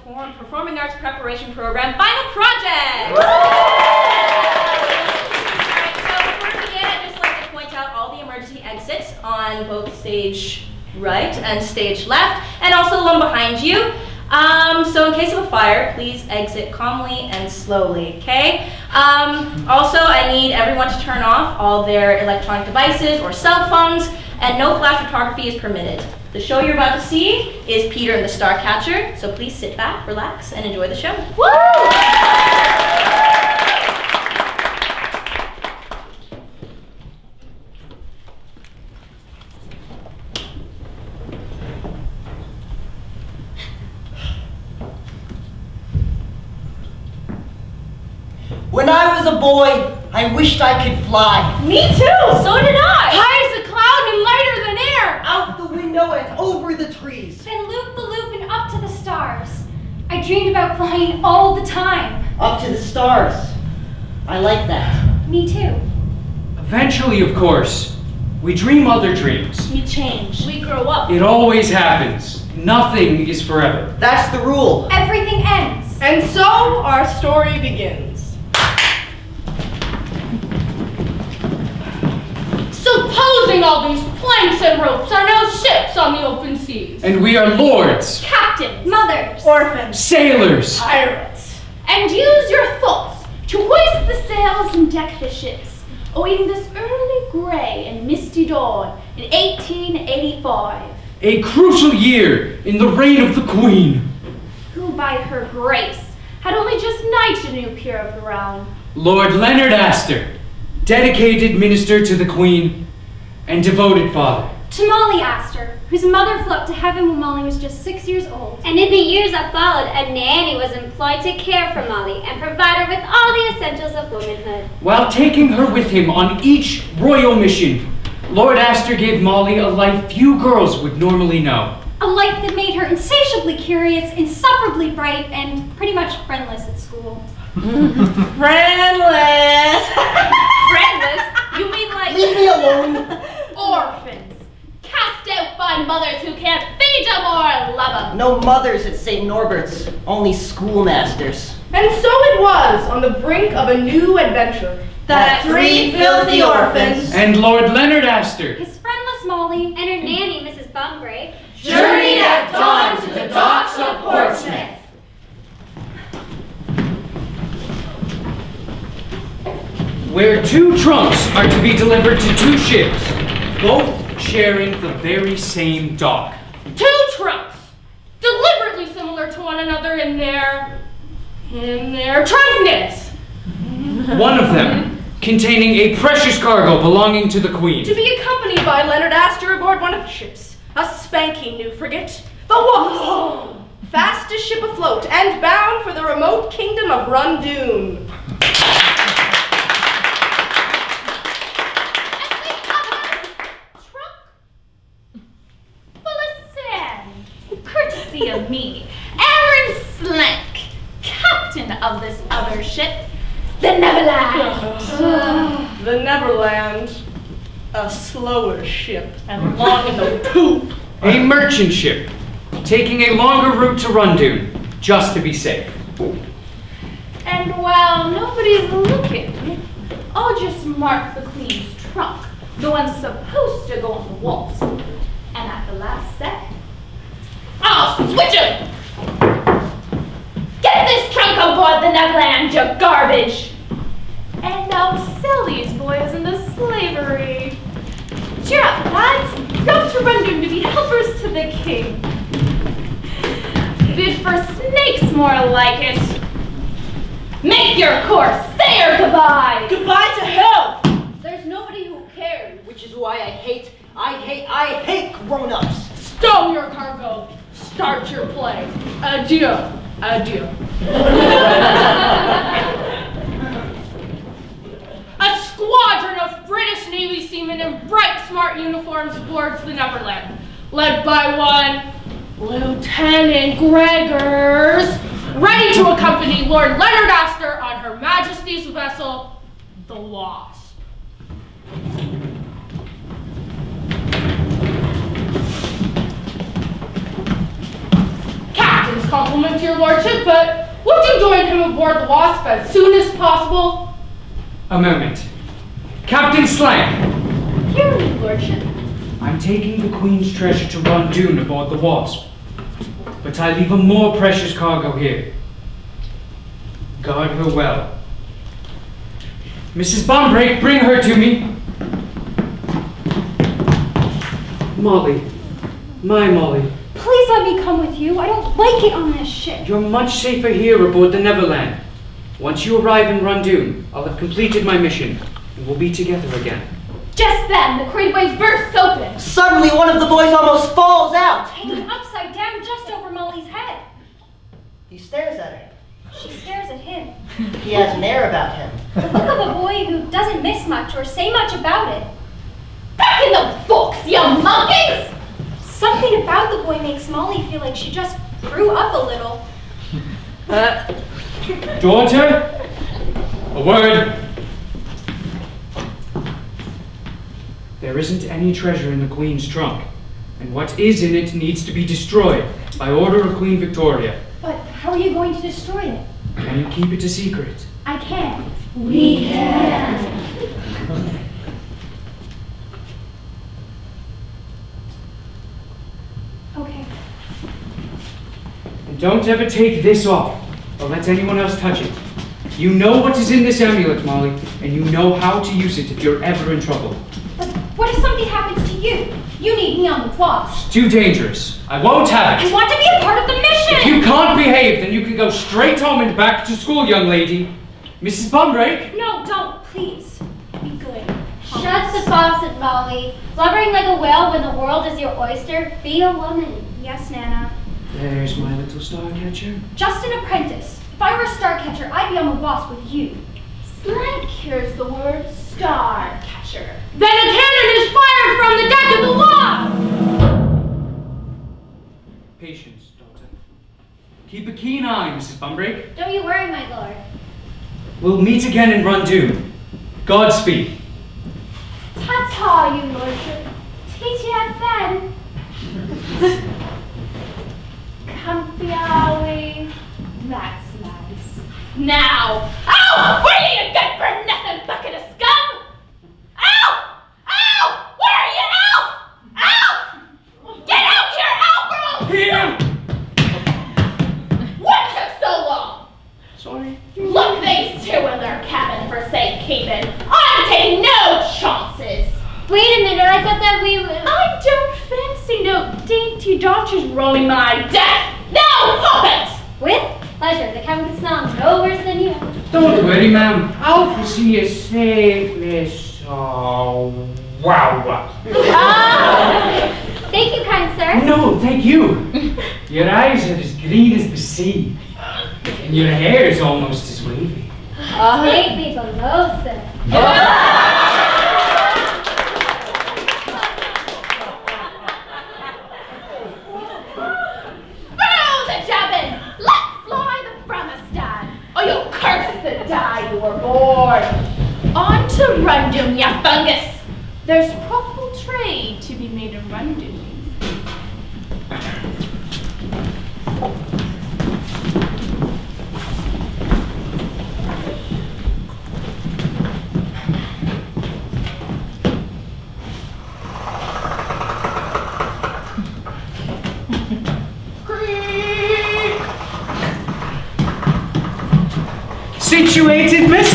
Performing Arts Preparation Program Final Project! Alright, so before we begin, I'd just like to point out all the emergency exits on both stage right and stage left, and also the one behind you. So in case of a fire, please exit calmly and slowly, okay? Also, I need everyone to turn off all their electronic devices or cell phones, and no flash photography is permitted. The show you're about to see is Peter and the Starcatcher, so please sit back, relax, and enjoy the show. Woo! When I was a boy, I wished I could fly. Me too! So did I! High as a cloud and lighter than air! Out the window and over the trees. Then loop the loop and up to the stars. I dreamed about flying all the time. Up to the stars. I like that. Me too. Eventually, of course, we dream other dreams. We change. We grow up. It always happens. Nothing is forever. That's the rule. Everything ends. And so our story begins. Supposing all these planks and ropes are now ships on the open seas. And we are lords, Captains. Mothers. Orphans. sailors, Pirates. And use your thoughts to hoist the sails and deck the ships, awaiting this early gray and misty dawn in 1885. a crucial year in the reign of the Queen. Who by her grace had only just knighted a new peer of the realm. Lord Leonard Astor, dedicated minister to the Queen and devoted father. To Molly Astor, whose mother flew up to heaven when Molly was just 6 years old. And in the years that followed, a nanny was employed to care for Molly and provide her with all the essentials of womanhood. While taking her with him on each royal mission, Lord Astor gave Molly a life few girls would normally know. A life that made her insatiably curious, insufferably bright, and pretty much friendless at school. Friendless! Friendless? You mean like... Leave me alone. Orphans. Cast out by mothers who can't feed them or love them. No mothers at St. Norbert's, only schoolmasters. And so it was on the brink of a new adventure That three filthy orphans And Lord Leonard Astor, His friendless Molly, And her nanny, Mrs. Bumgrave, journeyed at dawn to the docks of Portsmouth. where two trunks are to be delivered to two ships, both sharing the very same dock. two trunks, deliberately similar to one another in their trunkness. One of them containing a precious cargo belonging to the Queen. To be accompanied by Leonard Astor aboard one of the ships, a spanking new frigate, the Wasp, fastest ship afloat and bound for the remote kingdom of Rundoon. Courtesy of me, Aaron Slank, captain of this other ship, the Neverland. The Neverland, a slower ship. And long in the poop. A merchant ship, taking a longer route to Rundoon, just to be safe. And while nobody's looking, I'll just mark the Queen's trunk, the one supposed to go on the walls. And at the last second, I'll switch him! get this trunk on board the Neverland, you garbage! And I'll sell these boys into slavery. Cheer up, lads. Go to Rundoon to be helpers to the king. Bid for snakes, more like it. Make your course, say your goodbye. Goodbye to hell! There's nobody who cares, which is why I hate grown-ups. Stow your cargo. Start your play. Adieu. Adieu. A squadron of British Navy seamen in bright, smart uniforms boards the Neverland, led by one Lieutenant Gregors, ready to accompany Lord Leonard Astor on Her Majesty's vessel, the Wasp. Captain's compliment to your lordship, but would you join him aboard the Wasp as soon as possible? A moment. Captain Slang, Here, your lordship. I'm taking the Queen's treasure to Rundoon aboard the Wasp. But I leave a more precious cargo here. Guard her well. Mrs. Bombrake, bring her to me. Molly. My Molly. Please let me come with you. I don't like it on this ship. You're much safer here aboard the Neverland. Once you arrive in Rundoon, I'll have completed my mission, and we'll be together again. Just then, the crateways burst open. Suddenly, one of the boys almost falls out. Hanging upside down just over Molly's head. He stares at her. She stares at him. He has an air about him. The look of a boy who doesn't miss much or say much about it. Back in the books, you monkeys! Something about the boy makes Molly feel like she just grew up a little. Daughter, a word. There isn't any treasure in the Queen's trunk, and what is in it needs to be destroyed by order of Queen Victoria. But how are you going to destroy it? Can you keep it a secret? I can. We can. Okay. And don't ever take this off, or let anyone else touch it. You know what is in this amulet, Molly, and you know how to use it if you're ever in trouble. But what if something happens to you? You need me on the Wasp. It's too dangerous. I won't have I it. want to be a part of the mission! If you can't behave, then you can go straight home and back to school, young lady. Mrs. Bombrake? No, don't, please. Be good. Shut the faucet, Molly. Blubbering like a whale when the world is your oyster. Be a woman. Yes, Nana. There's my little star catcher. Just an apprentice. If I were a star catcher, I'd be on the Wasp with you. Slank hears the word star catcher. Then a cannon is fired from the deck of the Wasp! Patience, daughter. Keep a keen eye, Mrs. Bombrake. Don't you worry, my lord. We'll meet again in Rundoon. Godspeed. Ta-ta, you lordship. TTFN. Comfy, are we? That's nice. Now, ow! Where are you good for nothing, bucket of scum? Ow! Ow! Where are you, Alf? Alf! Get out here, Alfred! Here! What took so long? Sorry. Look, these two in their cabin for safekeeping. I'm taking no chances. Wait a minute, I thought that we would... I don't fancy no dainty daughters roaming my deck. No, hop it! With pleasure. The cabin could smell no worse than you. Don't worry, ma'am. I'll see you safely. So, wow. Thank you, kind sir. No, thank you. Your eyes are as green as the sea, and your hair is almost as wavy. Take me below, sir. Throw the jabbin! Let fly the Fremistan! Or you'll curse the day you were born! On to Rundoon, ya fungus! There's profitable trade to be made in Rundoon. Situated, miss?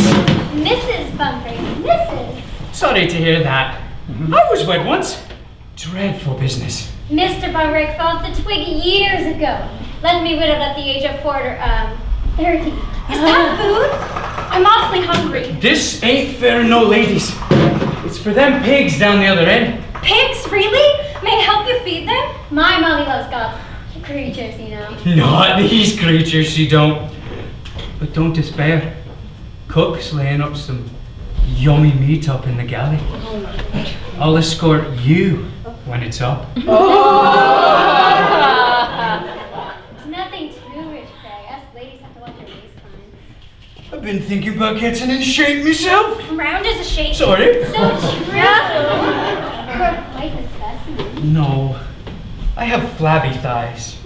Mrs. Bunbury, Mrs. Sorry to hear that. I was wed once. Dreadful business. Mr. Bunbury fell off the twig years ago. Left me widowed at the age of 30. Is that food? I'm awfully hungry. This ain't fair, no, ladies. It's for them pigs down the other end. Pigs, really? May I help you feed them? My Molly loves God's creatures, you know. Not these creatures, she don't. But don't despair. Cook's laying up some yummy meat up in the galley. I'll escort you when it's up. It's nothing too rich, Craig. Us ladies have to watch our waistlines. I've been thinking about getting in shape myself. Round as a shape. Sorry. So true. You're quite a specimen. No, I have flabby thighs.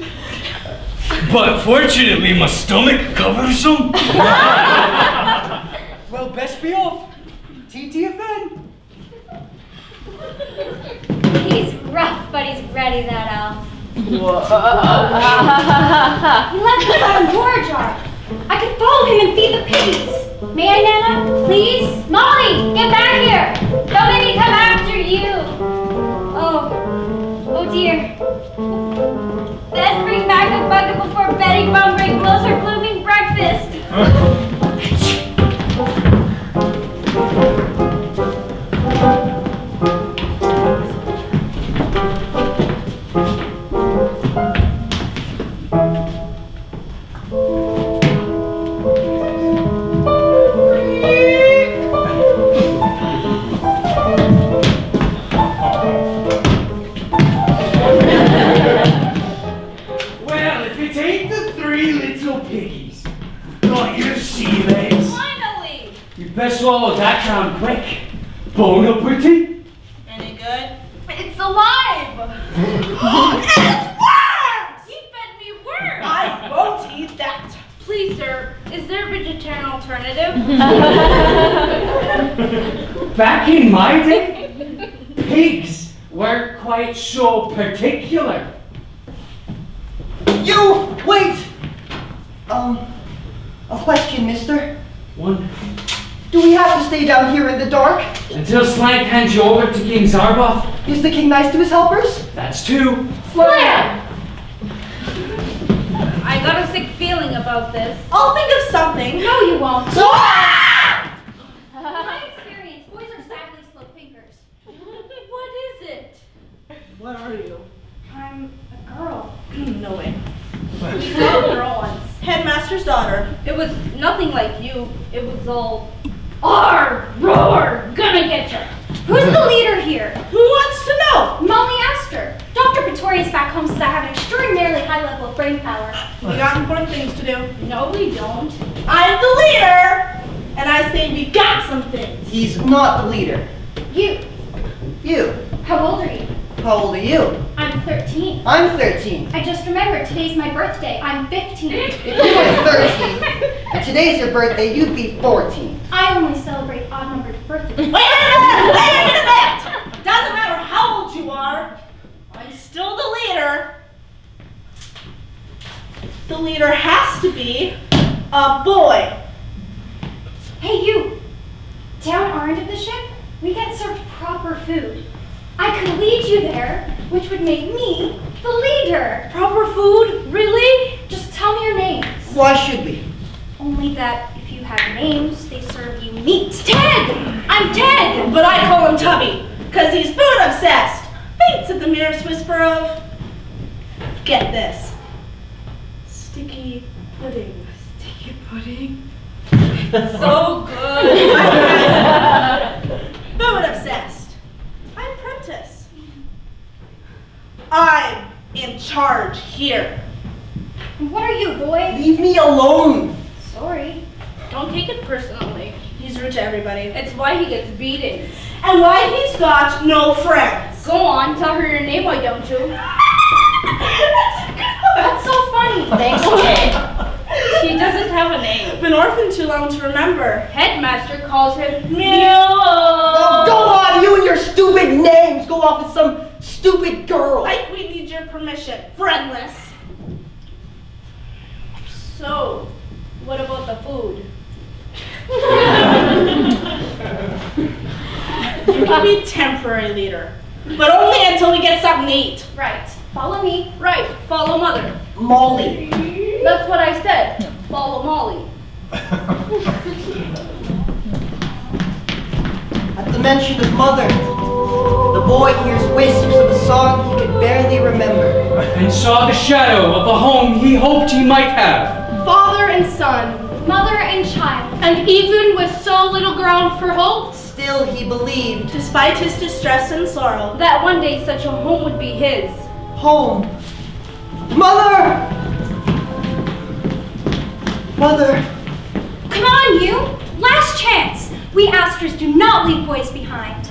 But fortunately, my stomach covers them. Well, best be off. TTFN. He's rough, but he's ready, that elf. He left me by a war jar. I could follow him and feed the pigs. May I, Nana? Please? Molly, get back here! Don't make me come after you! Oh dear. Best bring back the bucket before Betty Bumbrick blows her blooming breakfast. Well, if it ain't the three little piggies, got your sea legs. Finally! You best swallow that down quick. Bone up with it. Any good? It's alive! It's worms! You fed me worms! I won't eat that. Please, sir, is there a vegetarian alternative? Back in my day, pigs weren't quite so particular. You, wait! A question, mister. One, Do we have to stay down here in the dark? until Slank hands you over to King Zarboth. Is the king nice to his helpers? That's two. Flair! I got a sick feeling about this. I'll think of something. No, you won't. In my experience, boys are sadly slow thinkers. What is it? What are you? I'm a girl. No way. We saw a girl once. Headmaster's daughter. It was nothing like you. It was all... Arr! Roar! Gonna get ya! Who's the leader here? Who wants to know? Molly Astor. Dr. Pretorius back home says I have an extraordinarily high level of brain power. We got important things to do. No, we don't. I'm the leader, and I say we got some things. He's not the leader. You. You. How old are you? How old are you? I'm 13. I'm 13. I just remembered today's my birthday. I'm 15. If you were 13, and today's your birthday, you'd be 14. I only celebrate odd-numbered birthdays. Wait a minute! Doesn't matter how old you are, I'm still the leader. The leader has to be a boy. Hey, you! Down our end of the ship, we get served proper food. I could lead you there, which would make me the leader. Proper food? Really? Just tell me your names. Why should we? Only that if you have names, they serve you meat. Ted! I'm Ted! But I call him Tubby, because he's food obsessed. Faints at the merest whisper of, get this, sticky pudding. Sticky pudding? So good. Food obsessed. I'm Prentice. I'm in charge here. And what are you, boy? Leave me alone. Sorry. Don't take it personally. He's rude to everybody. It's why he gets beatings. And why he's got no friends. Go on, tell her your name, why don't you? That's so funny. Thanks, Ted. He doesn't have a name. Been orphaned too long to remember. Headmaster calls him Oh, go on, you and your stupid names. Go off with some stupid girl. Like we need your permission. Friendless. So, what about the food? You can be temporary leader, but only until we get something to eat. Right. Follow me. Right, follow Mother. Molly. That's what I said. Follow Molly. At the mention of mother, the boy hears wisps of a song he could barely remember. And saw the shadow of a home he hoped he might have. Father and son, Mother and child. and even with so little ground for hope, Still he believed. despite his distress and sorrow, That one day such a home would be his. Home. Mother! Mother! Come on, you! Last chance! We Astors do not leave boys behind.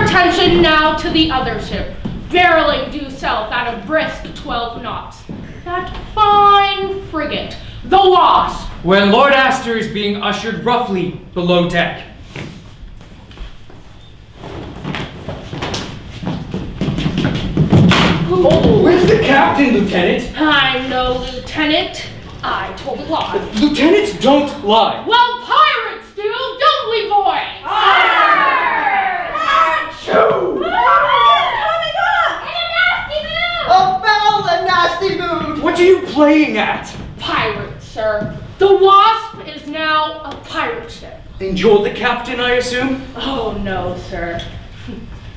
attention now to the other ship, barreling due south at a brisk 12 knots. That fine frigate, the Wasp. When Lord Astor is being ushered roughly below deck. Oh, where's the captain, Lieutenant? I'm no lieutenant. I told a lie. Lieutenants don't lie. Well, pirates do, don't we, boys? Achoo! About a nasty mood! What are you playing at? Pirates, sir. The Wasp is now a pirate ship. And you're the captain, I assume? Oh, no, sir.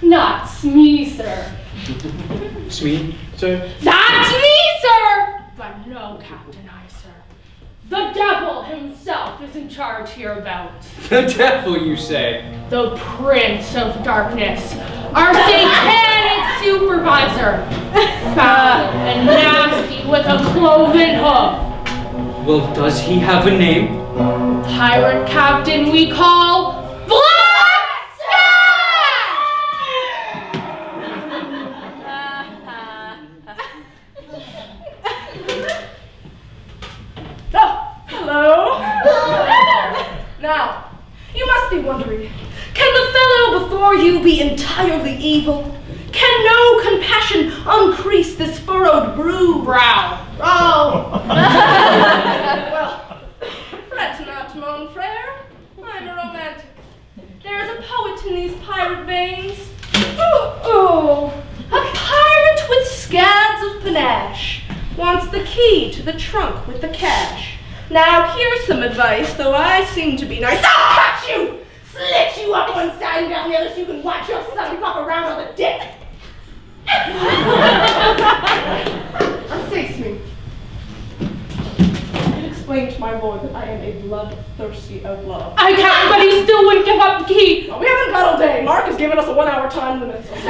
Not me, sir. Smee, sir? That's me, sir! But no, Captain I, sir. The devil himself is in charge hereabouts. The devil, you say? The Prince of Darkness, our satanic supervisor. Foul and nasty with a cloven hoof. Well, does he have a name? Pirate captain we call Black Oh, hello. Now, you must be wondering, can the fellow before you be entirely evil? Can no compassion uncrease this furrowed brow? Oh. Well, fret not, mon frere. I'm a romantic. There is a poet in these pirate veins. Oh, a pirate with scads of panache wants the key to the trunk with the cash. Now here's some advice, though I seem to be nice. I'll cut you! Slit you up one side and down the other so you can watch your stomach pop around on the dick. Unsafe me. I can explain to my lord that I am a bloodthirsty outlaw. I can't, but he still wouldn't give up the key. Oh, we haven't got all day. Mark has given us a 1 hour time limit. So. I'll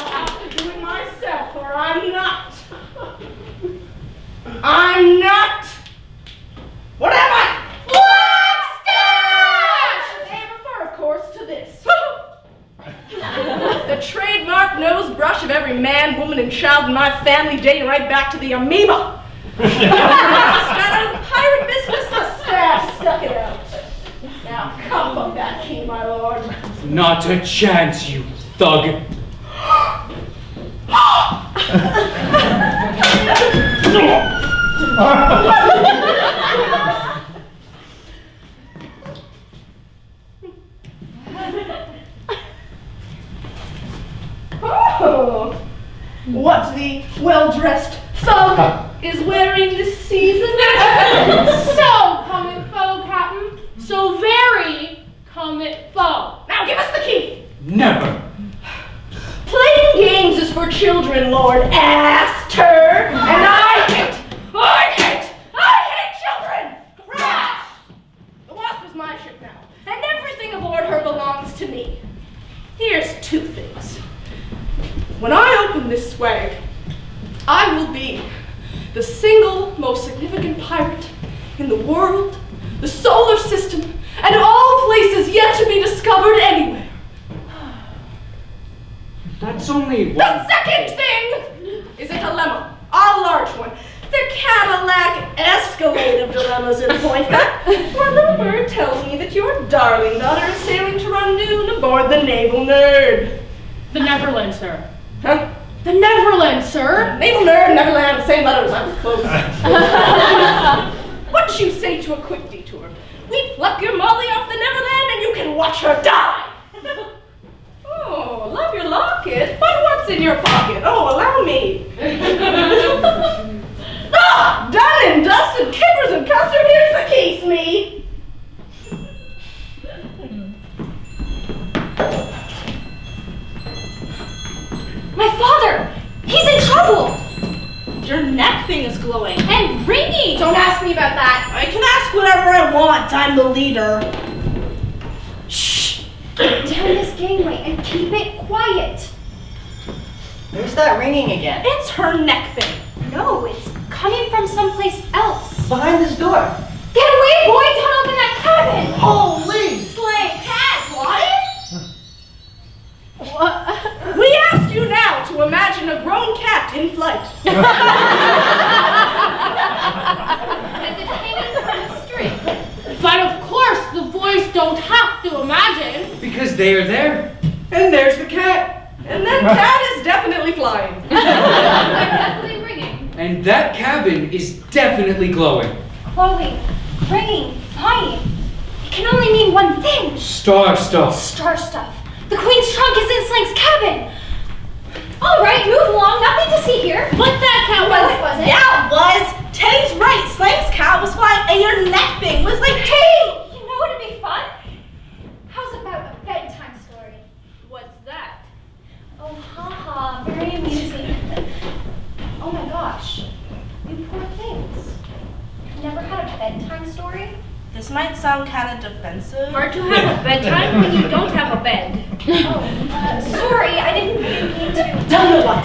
have to do it myself, or I'm not. I'm not. What am I? Black Stash! They refer, of course, to this. The trademark nose brush of every man, woman, and child in my family, dating right back to the amoeba. Got out of the pirate business, the staff stuck it out. Now, cough up that key, my lord. Not a chance, you thug. Oh, what the well-dressed thug is wearing this season? So come it foe, Captain. So very come it foe. Now give us the key. Never. Playing games is for children, Lord Astor, and I hate children. Crash! The Wasp is my ship now, and everything aboard her belongs to me. Here's 2 things. When I open this swag, I will be the single most significant pirate in the world, the solar system, and all places yet to be discovered anywhere. That's only one. The second thing is a dilemma, a large one. The Cadillac Escalade of dilemmas in point fact. For a little bird tells me that your darling daughter is sailing to run noon aboard the Naval Nerd. The Neverland, sir. Huh? The Neverland, sir. Naval Nerd, Neverland, the same letters, I was close. What you say to a quick detour? We pluck your Molly off the Neverland and you can watch her die. Oh, love your locket, but what's in your pocket? Oh, allow me. Ah, done and dusted, kippers and custard, here's the key, Smee. My father! He's in trouble! Your neck thing is glowing. And ringing! Don't ask me about that. I can ask whatever I want. I'm the leader. Shh! Get down this gangway and keep it quiet. Where's that ringing again? It's her neck thing. No, it's coming from someplace else. Behind this door. Get away, boy! Don't open that cabin! Holy don't have to imagine. Because they are there. And there's the cat. And that cat is definitely flying. Definitely ringing. And that cabin is definitely glowing. Chloe, ringing, flying. It can only mean one thing. Star stuff. Star stuff. The Queen's trunk is in Slank's cabin. All right, move along. Nothing to see here. But that cat was it? Yeah, it was. Teddy's right. Slank's cat was flying, and your neck thing was like, Hey, you know what'd be fun? How's about a bedtime story? What's that? Oh, haha, very amusing. Oh my gosh, you poor things. You've never had a bedtime story? This might sound kind of defensive. Hard to have a bedtime when you don't have a bed. Sorry, I didn't mean to. Tell you what,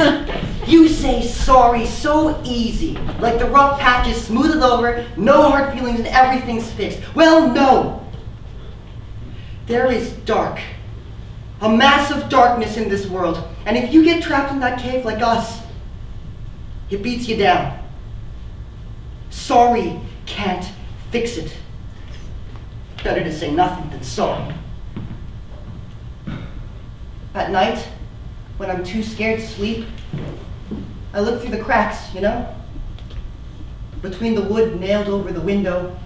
you say sorry so easy, like the rough patch is smoothed over, no hard feelings and everything's fixed. Well, no. There is dark, a massive darkness in this world, and if you get trapped in that cave like us, it beats you down. Sorry can't fix it. Better to say nothing than sorry. At night, when I'm too scared to sleep, I look through the cracks, you know? Between the wood nailed over the window,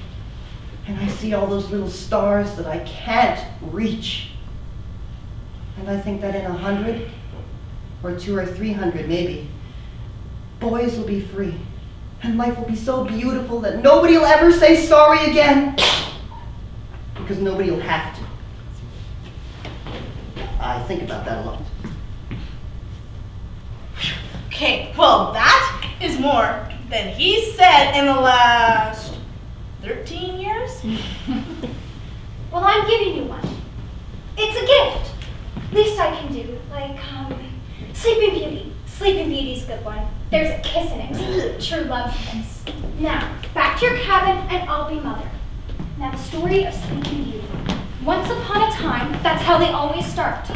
and I see all those little stars that I can't reach. And I think that in 100, or 200 or 300 maybe, boys will be free, and life will be so beautiful that nobody will ever say sorry again. Because nobody will have to. I think about that a lot. Okay, well, that is more than he said in the last 13 years. Well, I'm giving you one. It's a gift. Least I can do. Like, Sleeping Beauty. Sleeping Beauty's a good one. There's a kiss in it. True love's kiss. Now, back to your cabin and I'll be mother. Now, the story of Sleeping Beauty. Once upon a time, that's how they always start.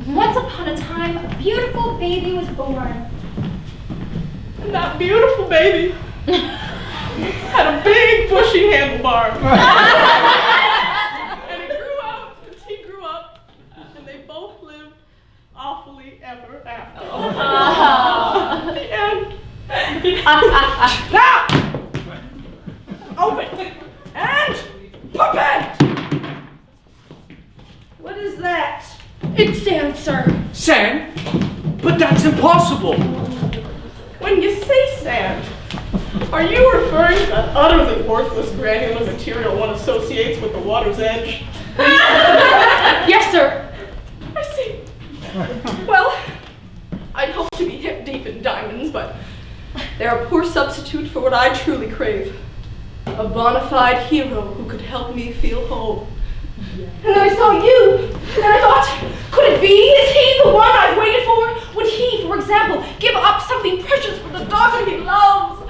Once upon a time, a beautiful baby was born. And that beautiful baby had a big bushy handlebar. And it grew out as he grew up, and they both lived awfully ever after. The end. Now, open and open. What is that? It's sand, sir. Sand? But that's impossible. When you say sand, are you referring to that utterly worthless granular material one associates with the water's edge? Yes, sir. I see. Well, I'd hope to be hip deep in diamonds, but they're a poor substitute for what I truly crave. A bona fide hero who could help me feel whole. And then I saw you, and I thought, could it be? Is he the one I've waited for? Would he, for example, give up something precious for the daughter he loves?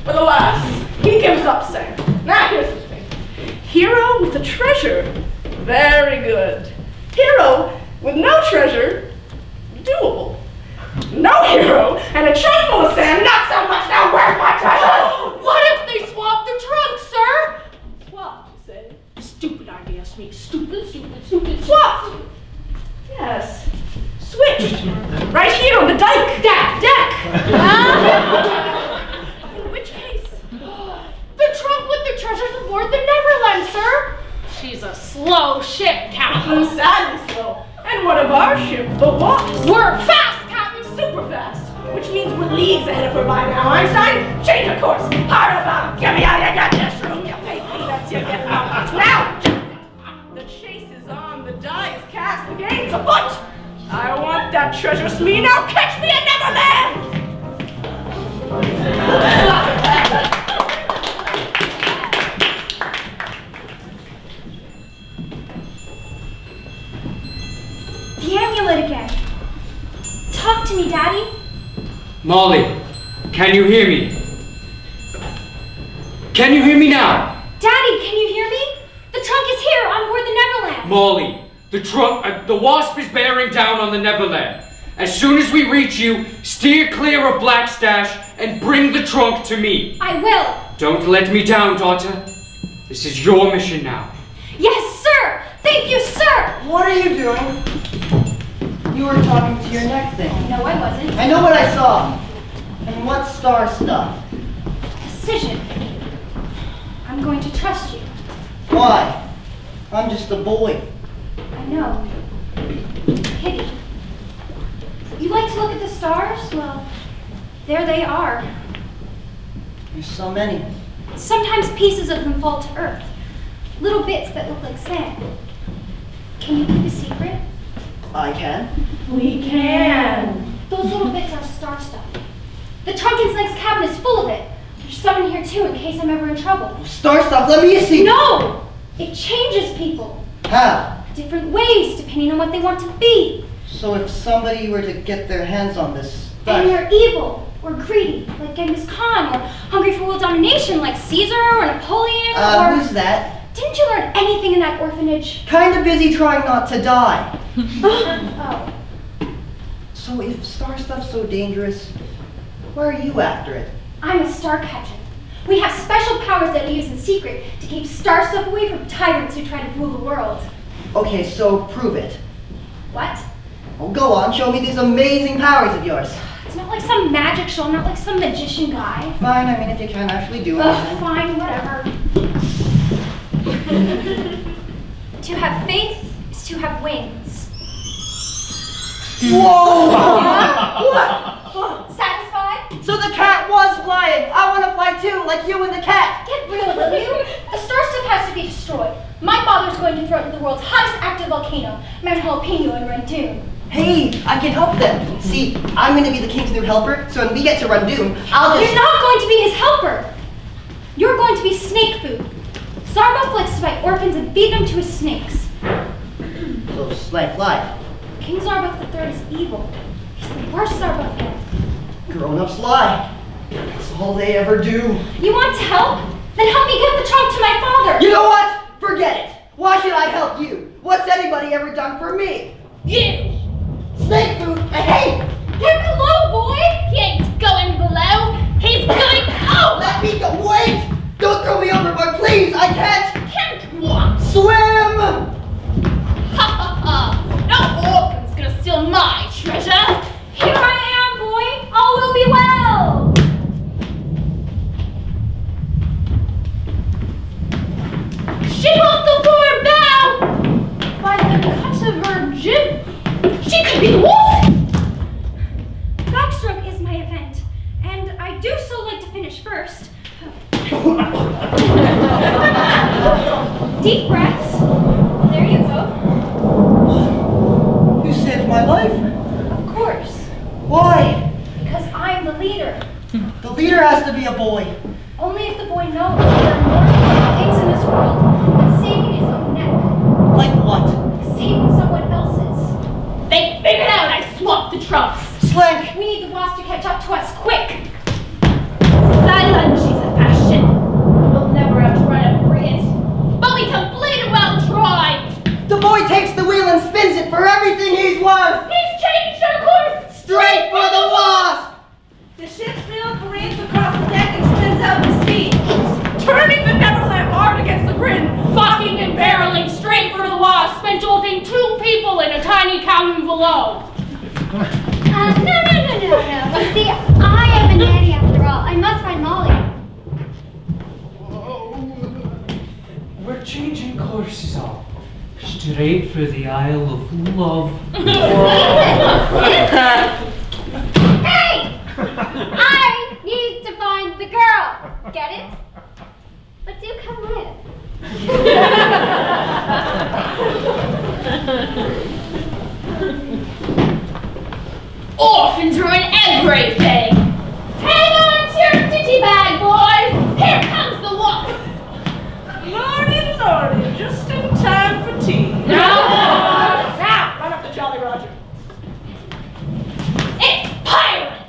But alas, he gives up sand. Now here's the thing. Hero with a treasure, very good. Hero with no treasure, doable. No hero, and a trunk full of sand, not so much. Now where's my treasure? What if they swap the trunk, sir? Swap, you say? Stupid idea, Smee. Stupid. Swap! Yes. Switched. Right here on the dike. Deck. In which case? The trunk with the treasures aboard the Neverland, sir. She's a slow ship, Captain. Sadly slow. And what of our ship, the Wasp? We're fast, Captain. Super fast. Which means we're leagues ahead of her by now. Einstein, change of course. Hard about. Get me out of your goddamn room. You pay peanuts, you get out. Now! The chase is on. The die is cast. The game's afoot. I want that treasure, Smee. Now catch me at Neverland! The amulet again. Talk to me, Daddy. Molly, can you hear me? Can you hear me now? Daddy, can you hear me? The trunk is here on board the Neverland. Molly, the Wasp is bearing down on the Neverland. As soon as we reach you, steer clear of Blackstash and bring the trunk to me. I will. Don't let me down, daughter. This is your mission now. Yes, sir. are you doing? You were talking to your neck thing. No, I wasn't. I know what I saw. And what star stuff? Decision. I'm going to trust you. Why? I'm just a boy. I know. Pity. You like to look at the stars? Well, there they are. There's so many. Sometimes pieces of them fall to Earth. Little bits that look like sand. Can you keep a secret? I can. We can. Those little bits are star stuff. The trunk in Snake's cabin is full of it. There's some in here too in case I'm ever in trouble. Star stuff, let me see. No! It changes people. How? Different ways depending on what they want to be. So if somebody were to get their hands on this And stuff. you're evil or greedy, like Genghis Khan, or hungry for world domination, like Caesar or Napoleon, or... Who's that? Didn't you learn anything in that orphanage? Kinda busy trying not to die. Oh. So if star stuff's so dangerous, why are you after it? I'm a star catcher. We have special powers that we use in secret to keep star stuff away from tyrants who try to rule the world. Okay, so prove it. What? Oh, go on, show me these amazing powers of yours. It's not like some magic show. I'm not like some magician guy. Fine, I mean if you can't actually do it. Ugh, fine, whatever. To have faith is to have wings. Whoa! What? Satisfied? So the cat was flying! I want to fly too, like you and the cat! Get real, will you? The star stuff has to be destroyed. My father's going to throw it into the world's hottest active volcano, Mount Jalapeno in Randoon. Hey, I can help them. See, I'm going to be the king's new helper, so when we get to Randoon, I'll just... You're not going to be his helper. You're going to be snake food. Zarbo flicks to buy orphans and feed them to his snakes. So Slank lied. King Zarbuff III is evil. He's the worst Zarbuff yet. Grown-ups lie. That's all they ever do. You want to help? Then help me get the trunk to my father. You know what? Forget it. Why should I help you? What's anybody ever done for me? You! Snake food, hey! Get below, boy! He ain't going below. He's going out! Let me go, wait! Don't throw me overboard, please! I can't Can't what? swim! Ha ha ha! No orphan's gonna steal my treasure! Here I am, boy! All will be well! Ship off the forward bow! By the cut of her jib, she could be the wolf! Backstroke is my event, and I do so like to finish first. Deep breaths. There you go. You saved my life. Of course, Why? because I'm the leader. The leader has to be a boy. Only if the boy knows there are more important things in this world than saving his own neck, Like what? saving someone else's. They figured out I swapped the trunks. Slank! We need the boss to catch up to us quick. Silent, she's a fashion. We'll never outrun a frigate, but we can bleed it well try. The boy takes the wheel and spins it for everything he's worth! He's changed our course. Straight for the wasp! The ship's wheel careens across the deck and spins out to sea, turning the Neverland hard against the grin. Fucking and barreling straight for the wasp and jolting 2 people in a tiny cabin below. No. You see, I am a nanny after all. I must find Molly. We're changing courses all. Straight for the Isle of Love. Hey! I need to find the girl. Get it? But do come with. Orphans ruin everything. Hang on to your ditty bag, boys. Here comes the wolf. Lordy, just in time for tea. Now, Run up the Jolly Roger. it's pirates.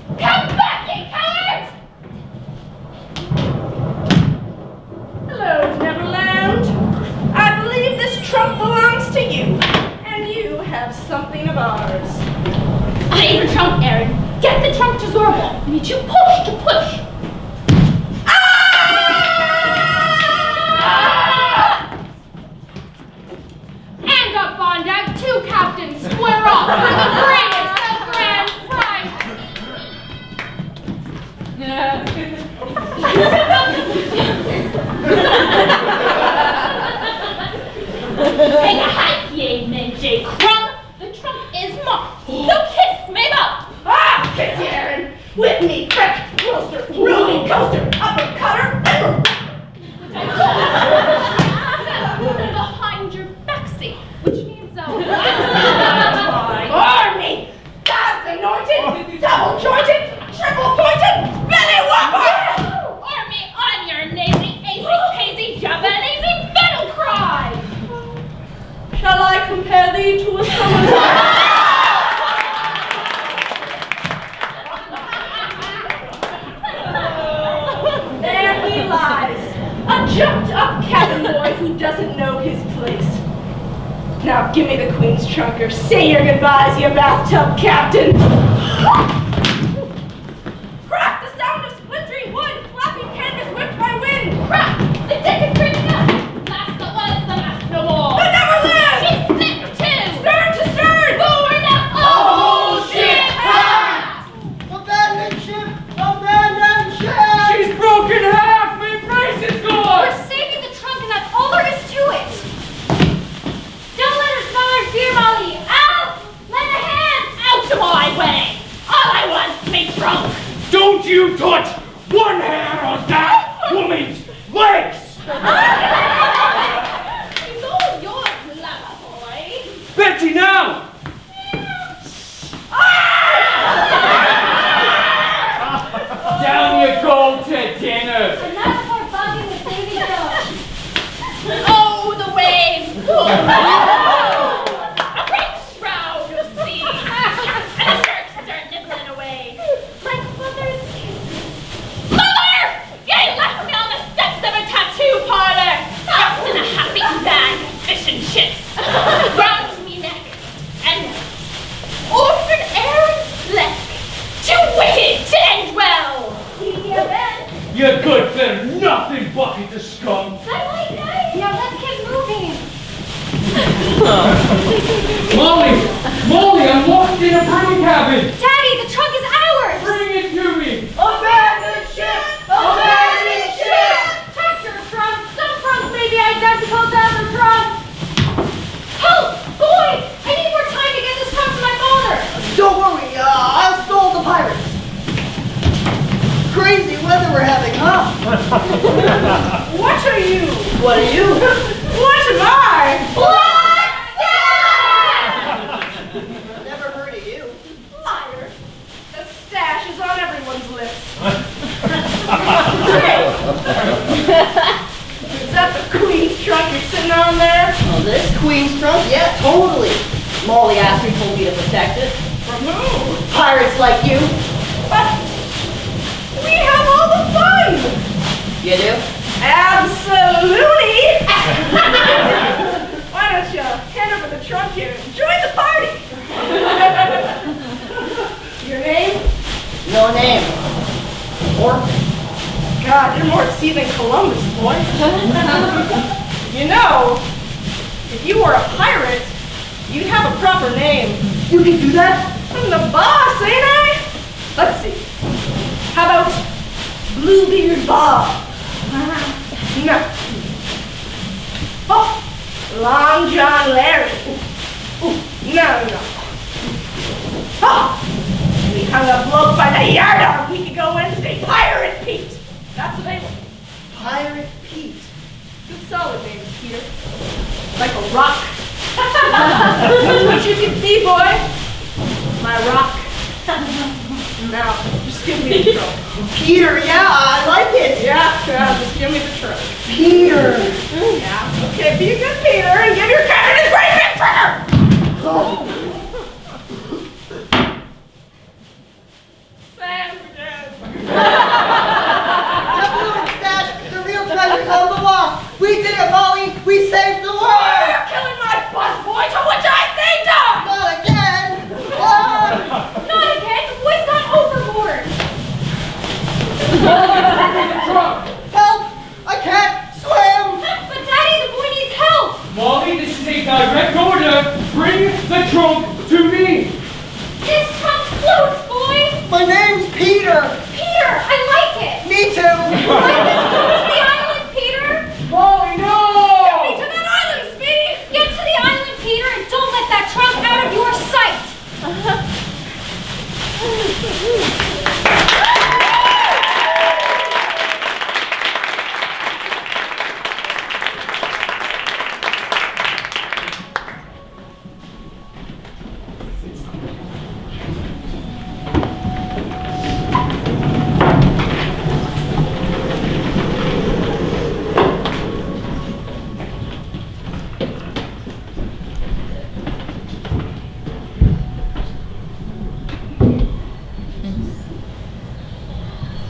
Come back, you cowards. Hello, Neverland. I believe this trunk belongs to you, and you have something of ours. I need your trunk, Aaron. Get the trunk to Zorbo. I need you push to push. Ah! And Captain, square off for the greatest of grand prize. Take a hike, ye Minjay Crumb. The trunk is marked, so kiss me both. Ah, kiss you, Aaron. With me, crack, roaster, rolling coaster, uppercutter, and Behind your backseat, which means Army! God's anointed, double jointed, triple pointed, belly whopper! Army on your nazy, hazy, Japanese battle cry! Shall I compare thee to a summer? There he lies, a jumped-up cabin boy who doesn't know his place. Now give me the Queen's trunk or say your goodbyes, you bathtub captain. Crack! The sound of splintering wood, flapping canvas whipped by wind. Crap! The deck is breaking up! Last that was the last no more! The Neverland! She's split too! Stern to stern! Forward up! Oh, shit! Abandon ship! Abandon ship! She's broken half! My brace is gone! We're saving the trunk and that's all there is to it. Don't let her smell her dear Molly. Out! Lend a hand! Out of my way! All I want's me trunk! Don't you touch one hair on that woman's legs! It's all yours, lover boy! Betty, now! Down you go to dinner! And that's for bugging with baby Joe. Oh, the waves! Oh, a great shroud of sea! And the sharks start nibbling away! Like mother's kisses. Mother! You left me on the steps of a tattoo parlor! Wrapped in a happy bag of fish and chips! Round me neck and orphan Aaron Slick! Too wicked to end well! Yeah, Ben. You're good for nothing, bucket of scum! Now let's get moving. Molly, I'm locked in a brewing cabin! Daddy, the trunk is ours. Bring it to me! Abandon ship! Abandon ship! Tractor trunk. Some trunks may be identical to other trunks. Help! Boy! I need more time to get this trunk to my father. Don't worry, I'll stall the pirates. Crazy weather we're having, huh? What are you? What are you? What am I? Never heard of you. Liar. The stash is on everyone's lips. Is that the Queen's trunk you're sitting on there? Oh, this Queen's trunk? Yeah, totally. Molly asked me, told me to protect it. From who? Pirates like you. But we have all the fun. You do? Absolutely. Why don't you head over the trunk here and join the party? Your name? No name. Orphan. God, you're more at sea than Columbus, boy. You know, if you were a pirate, you'd have a proper name. You can do that? I'm the boss, ain't I? Let's see. How about Bluebeard Bob? No. Oh, Long John Larry. No. Oh, we hung a bloke by the yard arm a week ago Wednesday. Pirate Pete. That's available. Pirate Pete. Good solid name, Peter. Like a rock. That's what you can be, boy. My rock. Now, just give me the trunk. Peter, yeah, I like it. Yeah, just give me the trunk. Peter. Yeah, okay, be a good Peter and give your cannon his great big trigger! Oh. Sam, we're dead. The balloon stash, the real treasure's on the wall. We did it, Molly. We saved the Oh, world. you're killing my buzz, boy, to which I say dog! Not again. Oh. Not again. The boy's gone overboard. Help! I can't swim. But Daddy, the boy needs help. Molly, this is a direct order. Bring The trunk to me! This trunk floats, boy! My name's Peter! Peter, I like it! Me too! Like this go to the island, Peter! Molly, no! Get me to that island, Speedy! Get to the island, Peter, and don't let that trunk out of your sight!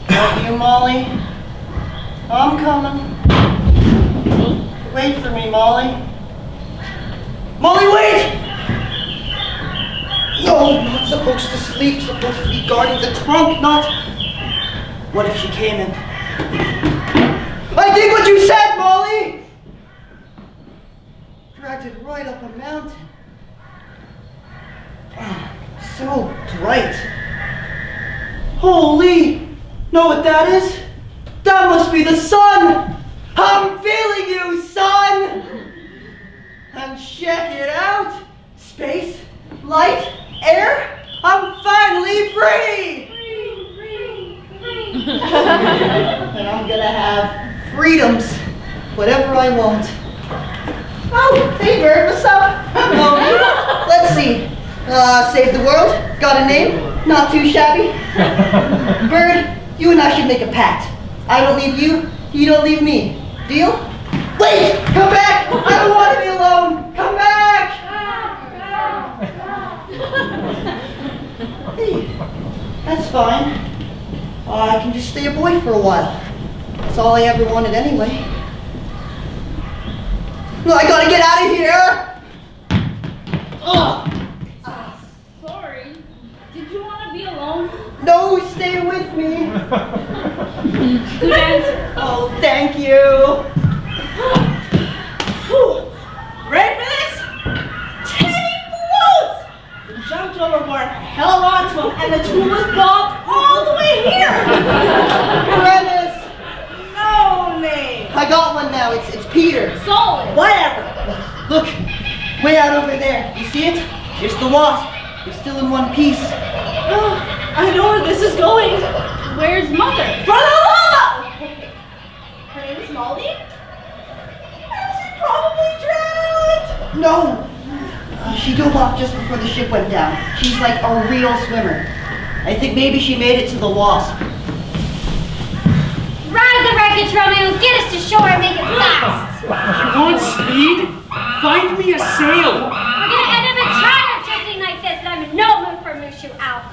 Love you, Molly. I'm coming. Wait for me, Molly. Molly, wait! No, I'm not supposed to sleep. Supposed to be guarding the trunk, not... What if she came in? I did what you said, Molly! Dragged it right up a mountain. Ah, so bright. Holy! Know what that is? That must be the sun! I'm feeling you, son! And check it out! Space, light, air, I'm finally free! And I'm gonna have freedoms, whatever I want. Oh, hey Bird, what's up? Hello. Let's see. Save the world, got a name, not too shabby. Bird, you and I should make a pact. I don't leave you, you don't leave me. Deal? Wait! Come back! I don't want to be alone! Come back! Hey, that's fine. I can just stay a boy for a while. That's all I ever wanted anyway. No, I gotta get out of here! Ugh. Sorry. Did you want to be alone? No, stay with me! Good answer. Oh, thank you! Whew. Ready for this? 10 floats! We jumped overboard, held onto him, and the tube was bobbed all the way here! Premise! No name! I got one now, it's Peter. Solid. Whatever. Look, way out over there. You see it? Here's the wasp. We're still in one piece. I know where this is going. Where's mother? Front of the llama! Her name is Molly? And she probably drowned! No! She dove off just before the ship went down. She's like a real swimmer. I think maybe she made it to the wasp. Ride the wreckage, Romeo! Get us to shore and make it fast! You want speed? Find me a sail! We're gonna end up in China drifting like this, and I'm in no mood for Mushu out.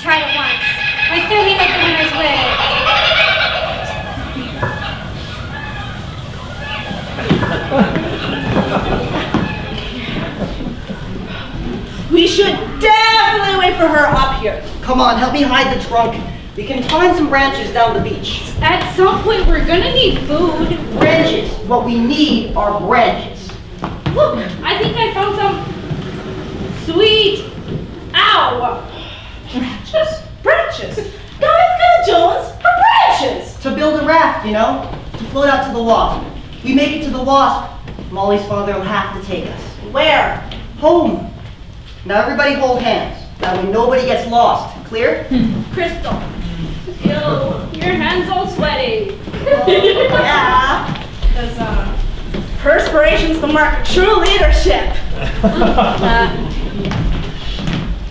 Tried it once. I threw me like the winner's wig. We should definitely wait for her up here. Come on, help me hide the trunk. We can find some branches down the beach. At some point, we're gonna need food. Branches. What we need are branches. Look, I think I found some sweet. Ow! Branches. Guys, got Jones for branches. To build a raft, you know? To float out to the wasp. We make it to the wasp. Molly's father will have to take us. Where? Home. Now everybody hold hands. That way nobody gets lost. Clear? Crystal. Ew, your hands all sweaty. Yeah. Because, perspiration's the mark of true leadership.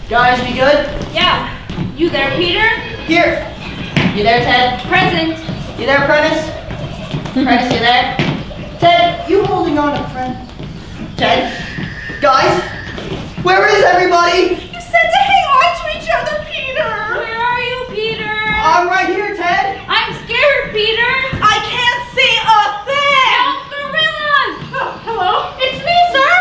Guys, we good? Yeah. You there, Peter? Here. You there, Ted? Present. You there, Prentice? Prentice, you there? Ted, you holding on a friend? Ted? Guys? Where is everybody? You said to hang on to each other, Peter. Where are you, Peter? I'm right here, Ted. I'm scared, Peter. I can't see a thing. Help, gorillas! Oh, hello. It's me, sir.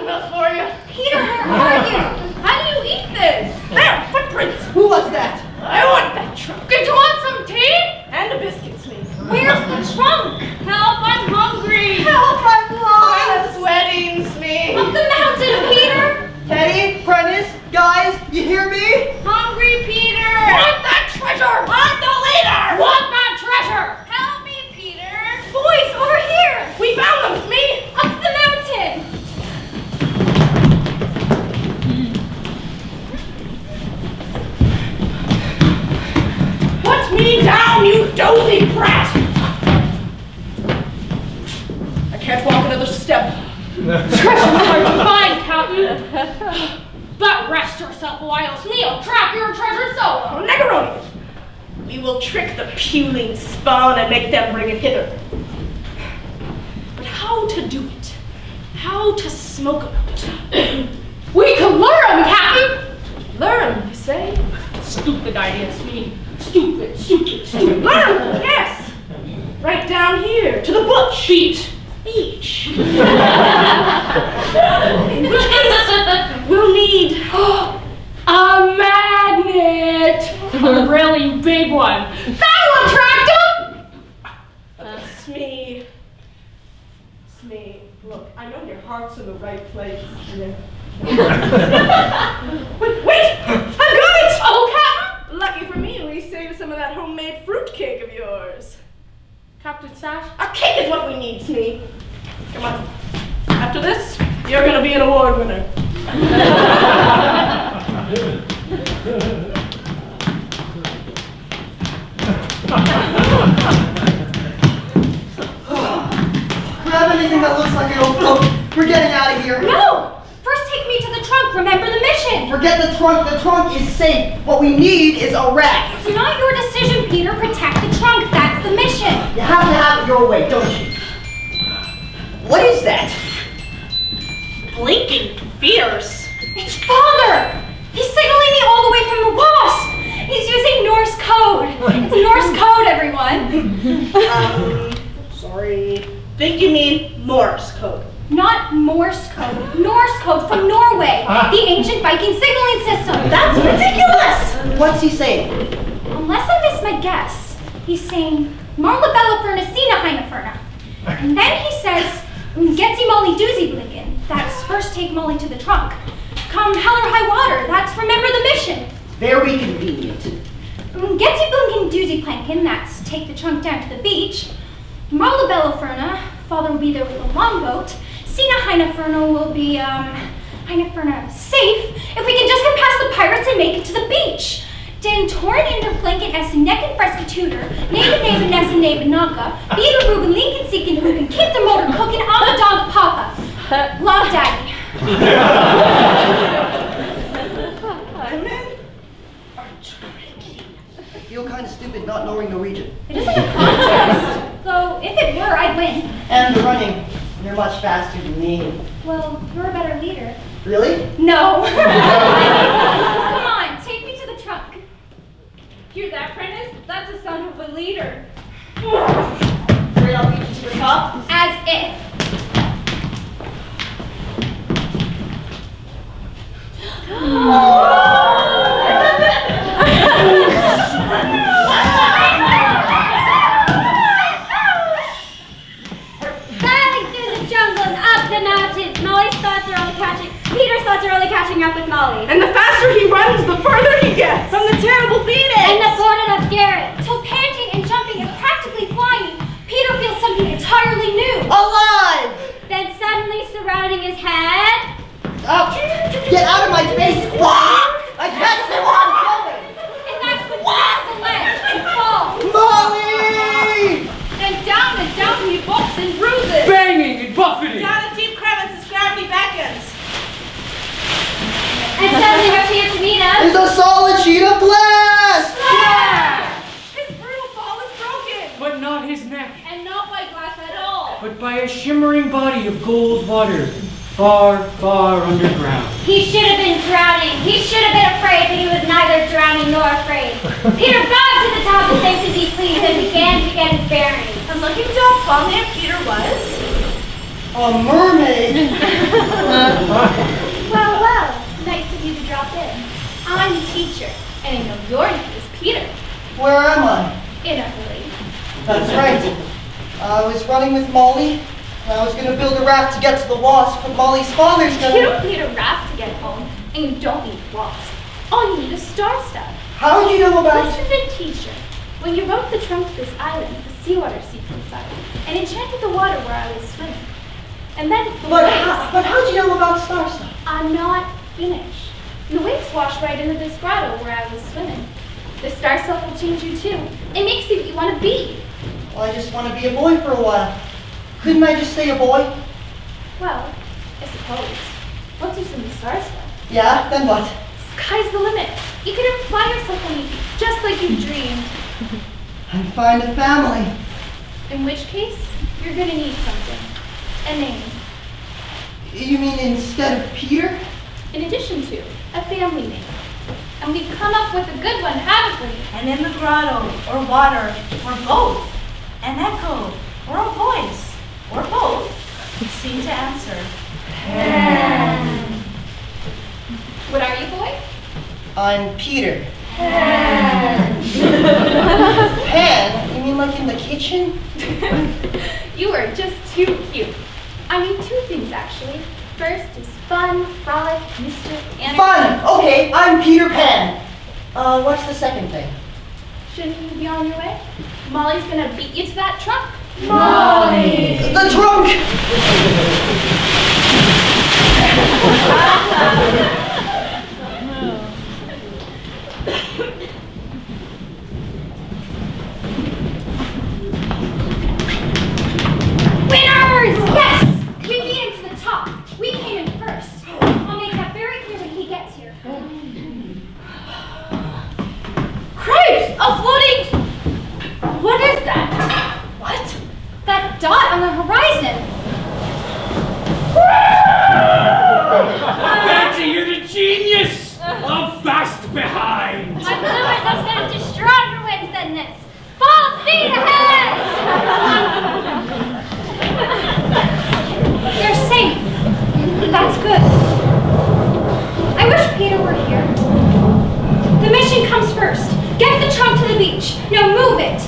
Enough for you. Peter, where are you? How do you eat this? There, footprints. Who was that? I want that trunk. Did you want some tea? And a biscuit, please. Where's the trunk? Help, I'm hungry. Help, I'm lost. Treasure's hard to find, Captain. But rest yourself, whilst me'll track your treasure solo. Negaroni! We will trick the puling spawn and make them bring it hither. But how to do it? How to smoke about? We can lure 'em, Captain. Learn, you say? Stupid idea, Smee. Stupid. Learn, yes! Right down here, to the bush. Beach. In which case, we'll need a magnet. A really big one. That'll attract 'em. Smee, look, I know your heart's in the right place. Wait, I've got it! Oh, Captain. Lucky for me, we saved some of that homemade fruit cake of yours. Captain Sash? A cake is what we need, Smee. Come on. After this, you're gonna be an award winner. Grab anything that looks like an old boat. We're getting out of here. No! First take me to the trunk. Remember the mission. Forget the trunk. The trunk is safe. What we need is a rat. It's not your decision, Peter. Protect the trunk. That's the mission. You have to have it your way, don't you? What is that? Blinking fierce. It's Father. He's signaling me all the way from the wasp. He's using Norse code. It's Norse code, everyone. Sorry. Think you mean Morse code. Not Morse code. Norse code from Norway. The ancient Viking signaling system. That's ridiculous! What's he saying? Unless I miss my guess, he's saying Marla Bella Furna Sina Heine Furna. And then he says, Get die Molly doozy blinken. That's first take Molly to the trunk. Come hell or high water. That's remember the mission. Very convenient. Get die blinken doozy plankin. That's take the trunk down to the beach. Marla Bella Furna, Father will be there with the longboat. Sina Heine Furna will be, Heine Furna safe if we can just get past the pirates and make it to the beach. Den Torn in der Flanken essen Necken Fresca Tutor, neben Nessen neben Naka, Peter Ruben Lincoln Seeking who can keep the motor cooking on the dog Papa. Love Daddy. I feel kind of stupid not knowing Norwegian. It isn't a contest. Though, if it were, I'd win. And the running. You're much faster than me. Well, you're a better leader. Really? No. Come on, take me to the trunk. Hear that, Prentice? That's the sound of a leader. Afraid I'll beat you to the top? As if. Peter's thoughts are only catching up with Molly. And the faster he runs, the further he gets. From the terrible Phoenix. And the boarded up Garrett. So panting and jumping and practically flying, Peter feels something entirely new. Alive! Then suddenly surrounding his head. Oh, get out of my face, squawk! I can't see where I'm going! And that's when he hits the ledge and falls. Molly! And down he bumps and bruises. Banging and buffeting. Down a deep crevice as gravity beckons. And suddenly her chance to meet us. It's a solid sheet of glass! His brutal fall is broken. But not his neck, And not by glass at all. but by a shimmering body of gold water, far, far underground. He should have been drowning. He should have been afraid, but he was neither drowning nor afraid. Peter bowed to the top as safe as he pleased and began to get his bearings. And looking down fondly at Peter was... A mermaid! Well, nice of you to drop in. I'm the teacher, and I know your name is Peter. Where am I? In Italy. That's right. I was running with Molly. I was gonna build a raft to get to the wasp, but Molly's father's You gonna... don't need a raft to get home, and you don't need wasps. All you need is star stuff. How did you know about... Listen to teacher. When you wrote the trunk to this island, the seawater seeped inside, and enchanted the water where I was swimming. And then the But waves... how'd you know about star stuff? I'm not finished. The waves washed right into this grotto where I was swimming. The star stuff will change you too. It makes you what you want to be. Well, I just want to be a boy for a while. Couldn't I just stay a boy? Well, I suppose. Once you've seen the stars, though. Yeah, then what? Sky's the limit. You can fly yourself anything, just like you dreamed. And find a family. In which case, you're gonna need something. A name. You mean instead of Peter? In addition to a family name. And we've come up with a good one, haven't we? And in the grotto, or water, or both, an echo, or a voice, or both, seem to answer. What are you, boy? I'm Peter. Pan? You mean like in the kitchen? You are just too cute. I mean, two things, actually. First is fun, frolic, mischief, and... Fun! Okay, I'm Peter Pan. What's the second thing? Shouldn't you be on your way? Molly's gonna beat you to that trunk. Molly! The trunk! Winners! Yes! We beat him to the top. We came in first. I'll make that very clear when he gets here. Cripes! A floating... What is that? What? That dot on the horizon. Betty, you're the genius of Fast Behind. My bloomers have sent to stronger winds than this. Full speed ahead! They're safe. That's good. I wish Peter were here. The mission comes first. Get the trunk to the beach. Now move it.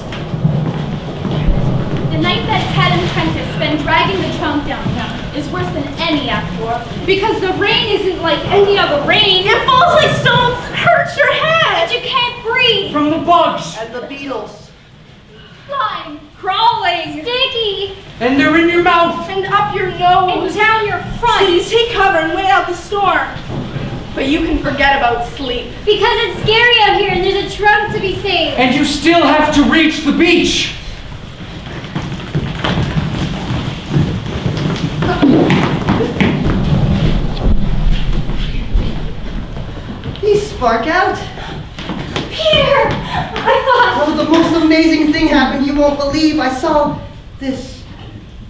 The night that Ted and Prentice spend dragging the trunk down is worse than any act war, because the rain isn't like any other rain. It falls like stones and hurts your head. And you can't breathe. From the bugs. And the Beatles. Flying, Crawling. Sticky. And they're in your mouth. And up your And nose. down your front. So you take cover and wait out the storm. But you can forget about sleep. Because it's scary out here and there's a trunk to be saved. And you still have to reach the beach. He spark out. Peter! I thought... Oh, the most amazing thing happened. You won't believe. I saw this.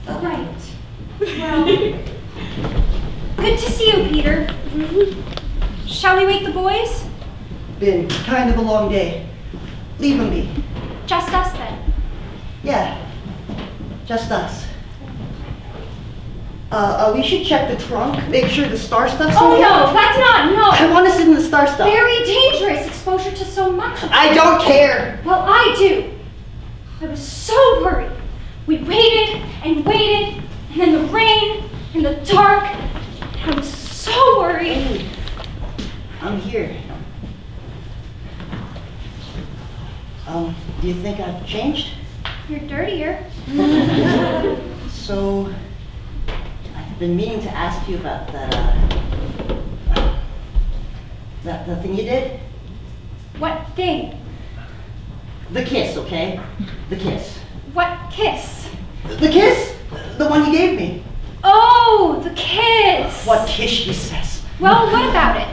Right. Well... Good to see you, Peter. Shall we wake the boys? Been kind of a long day. Leave 'em be. Just us, then. Yeah. Just us. We should check the trunk. Make sure the star stuff's Oh, in here. no, that's not, no. I want to sit in the star stuff. Very dangerous exposure to so much. I don't care. Well, I do. I was so worried. We waited and waited, and then the rain and the dark. I was so worried. I'm here. Do you think I've changed? You're dirtier. So, I've been meaning to ask you about that the thing you did? What thing? The kiss, okay? The kiss. What kiss? The kiss? The one you gave me. Oh, the kiss. What kiss, she says. Well, what about it?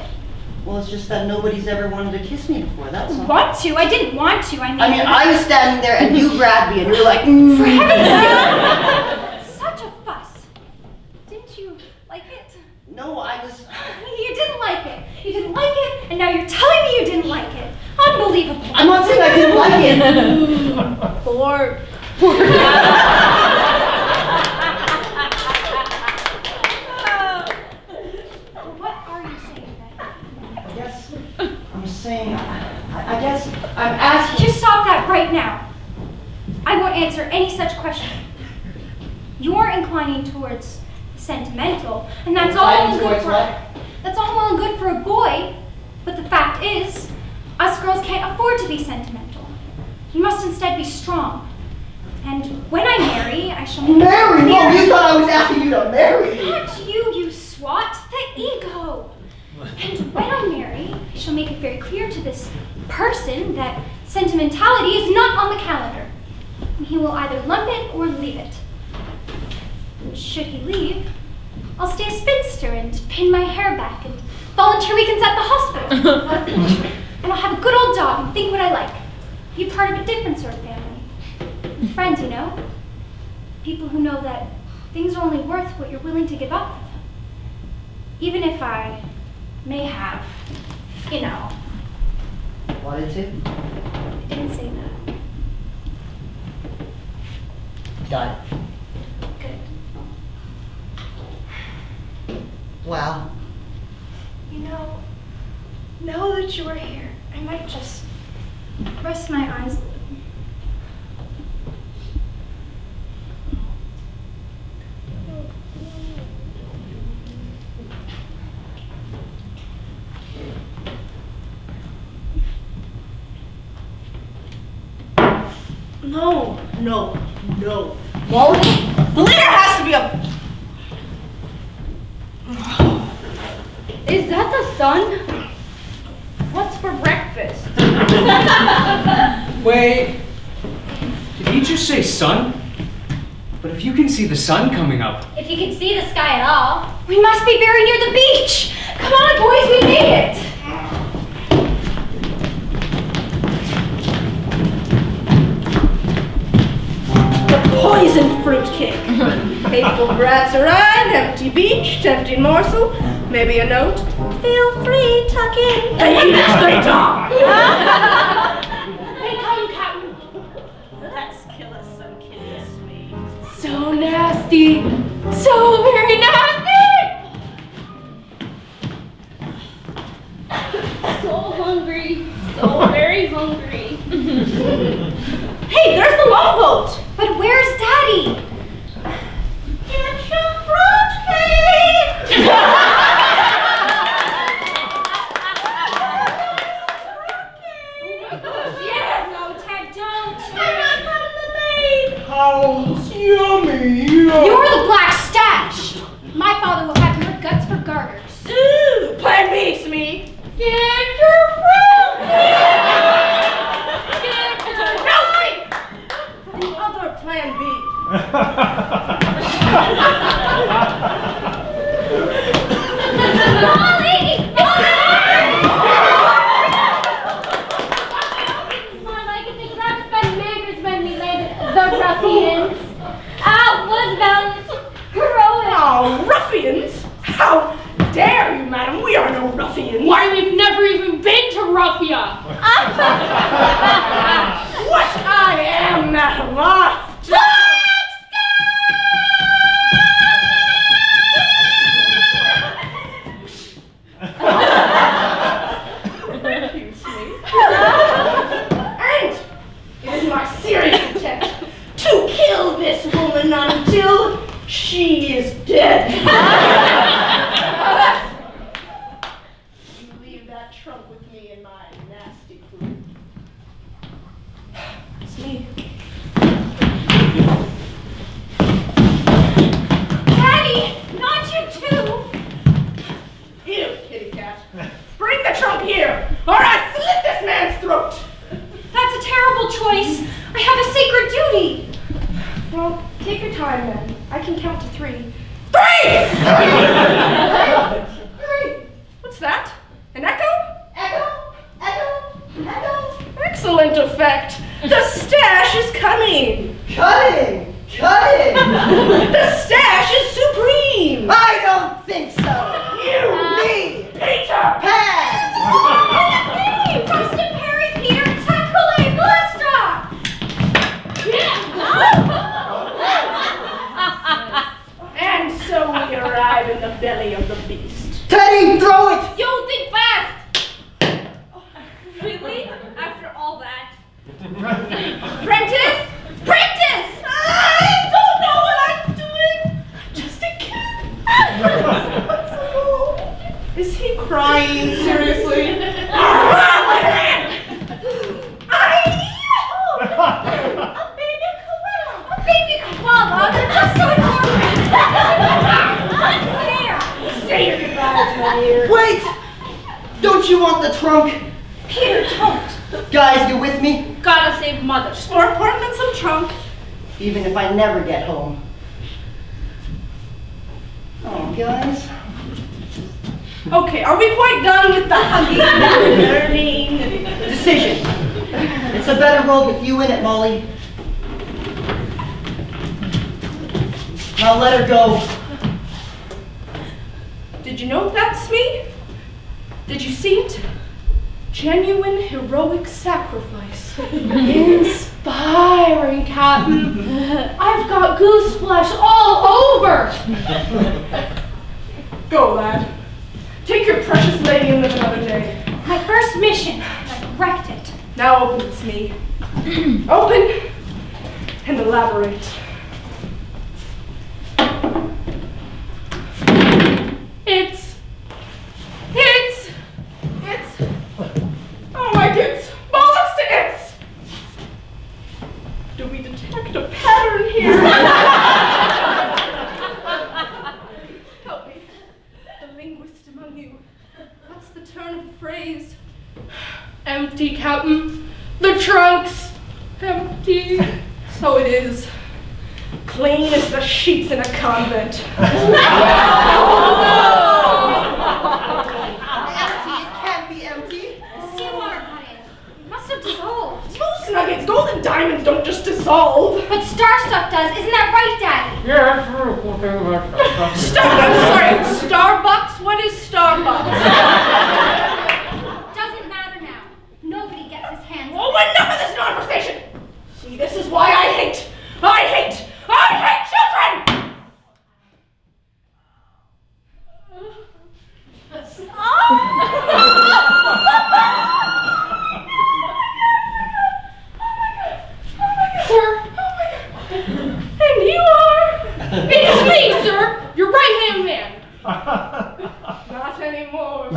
Well, it's just that nobody's ever wanted to kiss me before, that's all. Want to? I didn't want to. I I was standing there and you grabbed me and you were like, For heaven's sake! Such a fuss. Didn't you like it? No, I was... You didn't like it. You didn't like it, and now you're telling me you didn't like it. Unbelievable. I'm not saying I didn't like it. Pork. What are you saying, then? I guess I'm saying, I guess I'm asking... You stop that right now. I won't answer any such question. You're inclining towards sentimental, and that's all well and good for that's all well and good for a boy. But the fact is, us girls can't afford to be sentimental. You must instead be strong. And when I marry, I shall make Marry? it Mom, clear- you thought I was asking you to marry me. Not you swat, the ego. And when I marry, I shall make it very clear to this person that sentimentality is not on the calendar. And he will either lump it or leave it. Should he leave, I'll stay a spinster and pin my hair back and volunteer weekends at the hospital. And I'll have a good old dog and think what I like. Be part of a different sort of family. Friends, you know? People who know that things are only worth what you're willing to give up for them. Even if I may have, you know. Wanted to? I didn't say that. Got it. Good. Wow. You know, now that you are here, I might just rest my eyes a little. No. Molly, the leader has to be a... Is that the sun? What's for breakfast? Wait, did he just say sun? But if you can see the sun coming up. If you can see the sky at all. We must be very near the beach. Come on, boys, we made it. Poisoned fruitcake. Hateful brats around, empty beach, tempting morsel, maybe a note. Feel free, tuck in. Hey, eat it straight up. Hey, Captain. Let's kill us some kids, sweet. So nasty. So very nasty. So hungry. So very hungry. Hey, there's the longboat. But where's Daddy? Get your fruitcake. Yes. No, Ted, don't. How yummy! You're the black stash. My father will have your guts for garters. Ooh, plan beats me. Get your fruitcake. The other plan B. It's more like it. The crabs by makers when we landed. The ruffians. Roosevelt. Heroic. Oh, ruffians? How dare you, madam? We are no ruffians. Why, we've never even been to Ruffia. What I am, madam? Excuse me. And it is my serious intent to kill this woman until she is dead. You leave that trunk with me and my nasty food. It's me. Daddy, not you too. You, kitty cat. Bring the trunk here, or I slit this man's throat. That's a terrible choice. I have a sacred duty. Well, take your time then. I can count to 3. 3! What's that? An echo? Echo? Echo? Echo? Excellent effect. The stash is coming. Cutting! The stash is supreme. I don't think so! You, Me! Peter Pan! Hey, Preston, Perry, Peter, Tackle, Glastra! And so we arrive in the belly of the beast. Teddy, throw it! Yo, think fast! Really? After all that? Prentice! Prentice! I don't know what I'm doing. I'm just a kid. What's the goal? Is he crying? Seriously? A baby koala, they're just so adorable. Unfair. Say your goodbyes, my dear. Wait! Don't you want the trunk? Peter, don't. Guys, you with me? Gotta save mother. It's more important than some trunk. Even if I never get home. Oh. guys? Okay, are we quite done with the hugging and learning? Decision. It's a better world with you in it, Molly. Now let her go. Did you know that's me? Did you see it? Genuine heroic sacrifice. Inspiring, Captain. I've got goose flesh all over. Go, lad. Take your precious lady and live another day. My first mission. I wrecked it. Now open it's me. Open and elaborate. Oh my kids, bollocks to it's! Do we detect a pattern here? Help me, the linguist among you. What's the turn of the phrase? Empty, Captain. The trunk's empty. So it is. Clean as the sheets in a convent. Seawater got in. Must have dissolved. Moose nuggets, gold and diamonds don't just dissolve. But star stuff does. Isn't that right, Daddy? Starbucks? What is Starbucks? Doesn't matter now. Nobody gets his hands on Oh, it. enough of this conversation! See, this is why I hate children! Sir. And you are? It's me, sir. Your right-hand man. Not anymore.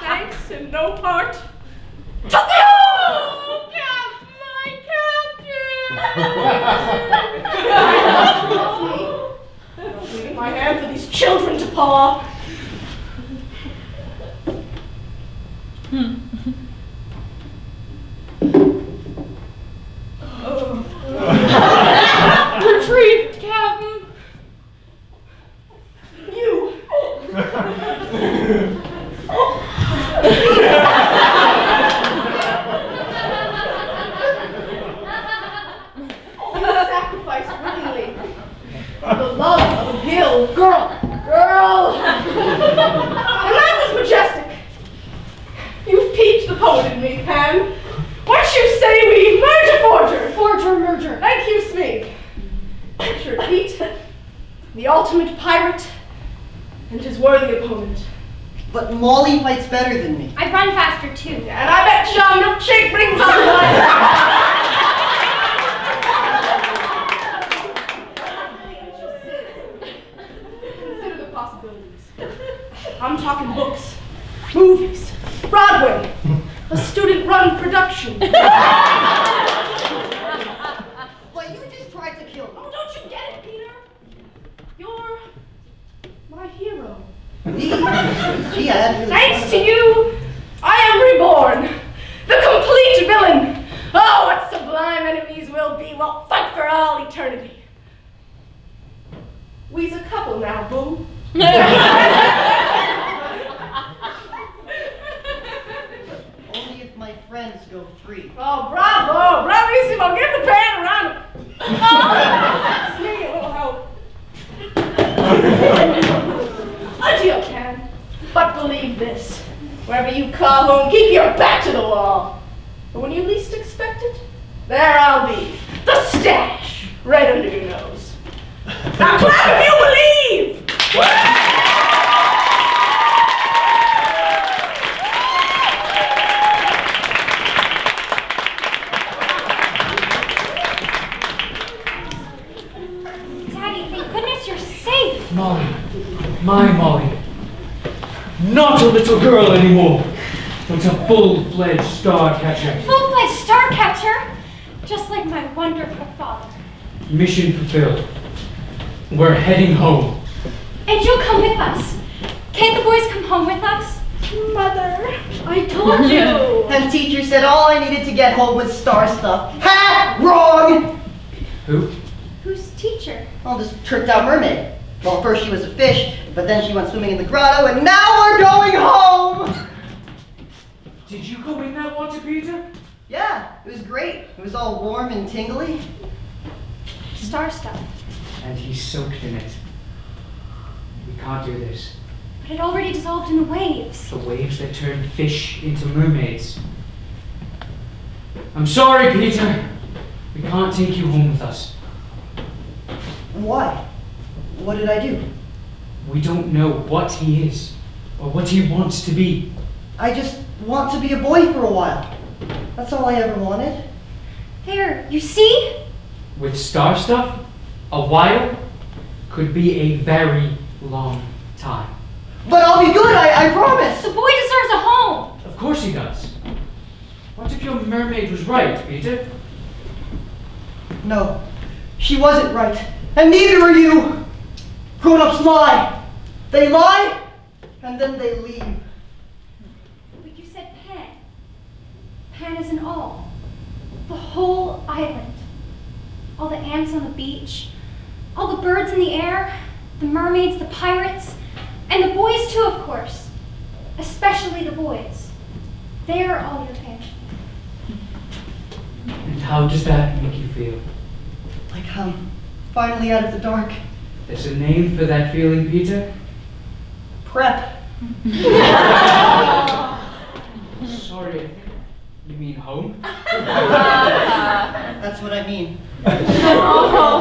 Thanks in no part to you! My captain. Leaving my hand for these children to paw. Retrieved, Captain. You. You sacrificed willingly for the love of a girl. And that was majestic. You've piqued the poet in me, Pan. What you say we merge a forger? Merger. Thank you, Smee. Picture Pete, the ultimate pirate, and his worthy opponent. But Molly fights better than me. I run faster, too. And I bet Sean Milkshake brings on Consider the possibilities. I'm talking books, movies, Broadway, a student-run production. But you just tried to kill me. Oh, don't you get it, Peter? You're my hero. Gee, I hadn't really Thanks thought to about- you, I am reborn. The complete villain. Oh, what sublime enemies we'll be. We'll fight for all eternity. We's a couple now, boo. Only if my friends go free. Oh, bravo. Bravissimo. Give the pan a round. That's me, a little help. Adieu, Can. But believe this. Wherever you call home, keep your back to the wall. But when you least expect it, there I'll be. The stash. Right under your nose. Now clap if you believe! Daddy, thank goodness you're safe. Molly. My Molly. Not a little girl anymore, but a full-fledged star catcher. Full-fledged star catcher. Just like my wonderful father. Mission fulfilled. We're heading home. And you'll come with us. Can't the boys come home with us? Mother, I told you. And teacher said all I needed to get home was star stuff. Ha! Wrong! Who? Who's teacher? teacher? Well, this tricked out mermaid. Well, first she was a fish, but then she went swimming in the grotto, and now we're going home! Did you go in that water, Peter? Yeah, it was great. It was all warm and tingly. Star stuff. And he soaked in it. We can't do this. But it already dissolved in the waves. The waves that turn fish into mermaids. I'm sorry, Peter. We can't take you home with us. Why? What did I do? We don't know what he is or what he wants to be. I just want to be a boy for a while. That's all I ever wanted. There, you see? With star stuff, a while could be a very long time. But I'll be good, I promise! The boy deserves a home! Of course he does. What if your mermaid was right, Peter? No, she wasn't right. And neither are you! Grown-ups lie. They lie, and then they leave. But you said Pan. Pan is an all. The whole island. All the ants on the beach. All the birds in the air. The mermaids, the pirates. And the boys too, of course. Especially the boys. They're all your family. And how does that make you feel? Like I'm finally out of the dark. There's a name for that feeling, Peter? Prep. Sorry, I think you mean home? That's what I mean. Aww,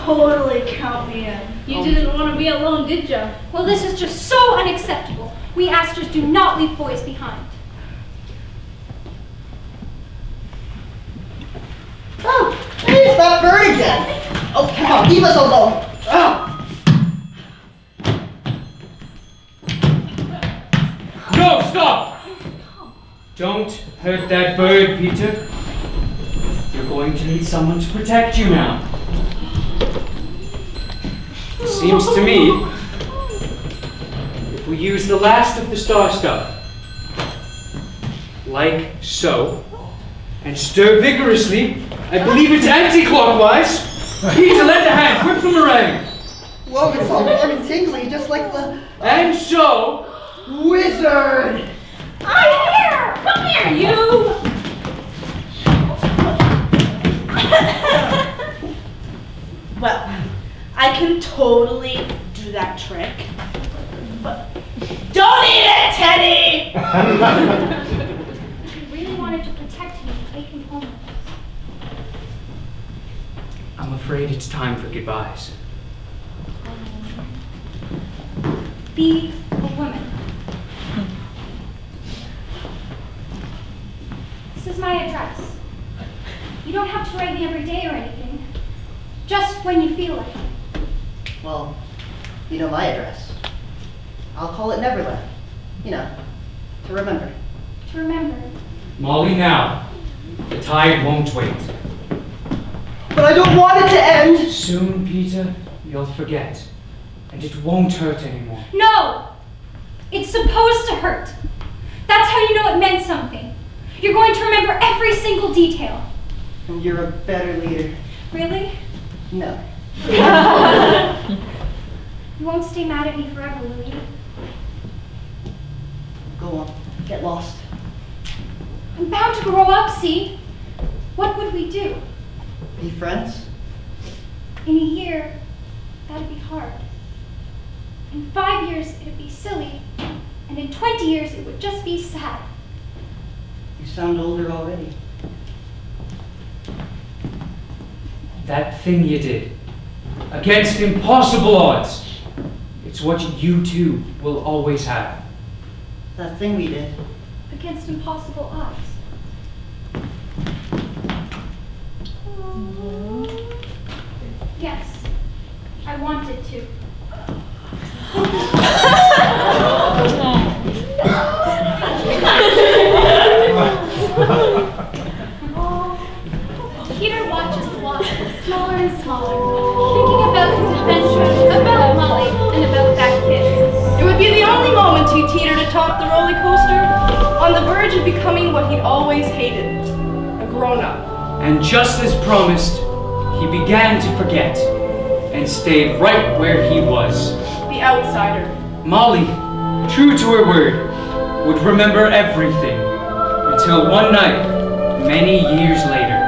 totally count me in. You didn't want to be alone, did you? Well, this is just so unacceptable. We Asters do not leave boys behind. Oh, hey, it's that bird again. Oh, come on, leave us alone. Oh. No, stop! Don't hurt that bird, Peter. You're going to need someone to protect you now. Seems to me, if we use the last of the star stuff, like so, and stir vigorously, I believe it's anti-clockwise. Peter, lend a hand, whip them around. Whoa, it's all warm and tingly, just like the And so, wizard. I'm here! Come here, you! Well, I can totally do that trick. But don't eat it, Teddy! We really wanted to protect him and take him home with us. I'm afraid it's time for goodbyes. Be a woman. This is my address. You don't have to write me every day or anything. Just when you feel like it. Well, you know my address. I'll call it Neverland. You know, to remember. To remember. Molly, now. The tide won't wait. But I don't want it to end. Soon, Peter, you'll forget. And it won't hurt anymore. No! It's supposed to hurt. That's how you know it meant something. You're going to remember every single detail. And you're a better leader. Really? No. You won't stay mad at me forever, will you? Go on, get lost. I'm bound to grow up, see? What would we do? Be friends? In a year, that'd be hard. In 5 years, it'd be silly. And in 20 years, it would just be sad. You sound older already. That thing you did, against impossible odds, it's what you two will always have. That thing we did. Against impossible odds. Yes, I wanted to. Peter watches the water get smaller and smaller, thinking about his adventure, about Molly, and about that kiss. It would be the only moment he'd teetered atop the roller coaster, on the verge of becoming what he'd always hated, a grown-up. And just as promised, he began to forget and stayed right where he was. The outsider. Molly, true to her word, would remember everything until one night, many years later.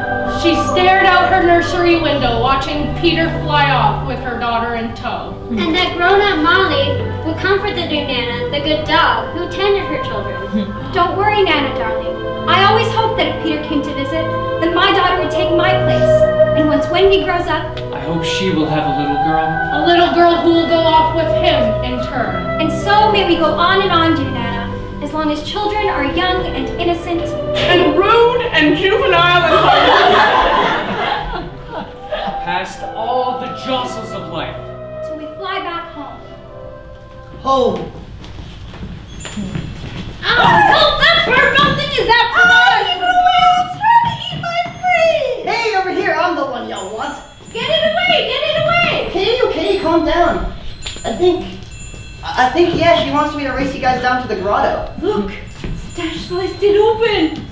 She stared out her nursery window, watching Peter fly off with her daughter in tow. And that grown-up Molly would comfort the new Nana, the good dog, who tended her children. Don't worry, Nana, darling. I always hoped that if Peter came to visit, then my daughter would take my place. And once Wendy grows up, I hope she will have a little girl. A little girl who will go off with him in turn. and so may we go on, dear Nana, as long as children are young and innocent. And rude and juvenile and Past all the jostles of life. Till we fly back home. Home. Oh, that bird, nothing is that for us! It's trying to eat my brain! Hey, over here, I'm the one y'all want. Get it away! Okay, calm down. I think, yeah, she wants me to race you guys down to the grotto. Look, stash slice did open.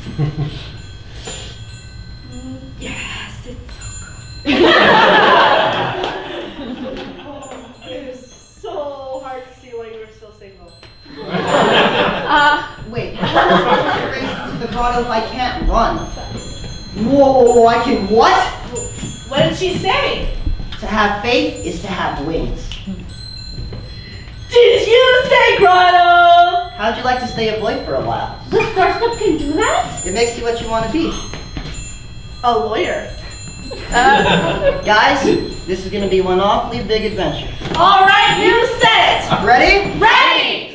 Yes, it's so good. It is so hard to see why you were still single. Wait, how am I supposed to race to the grotto if I can't run? Whoa, I can what? What did she say? To have faith is to have wings. Did you say grotto? How'd you like to stay a boy for a while? The star stuff can do that? It makes you what you want to be. A lawyer. Guys, this is going to be one awfully big adventure. All right, you said it. Ready? Ready!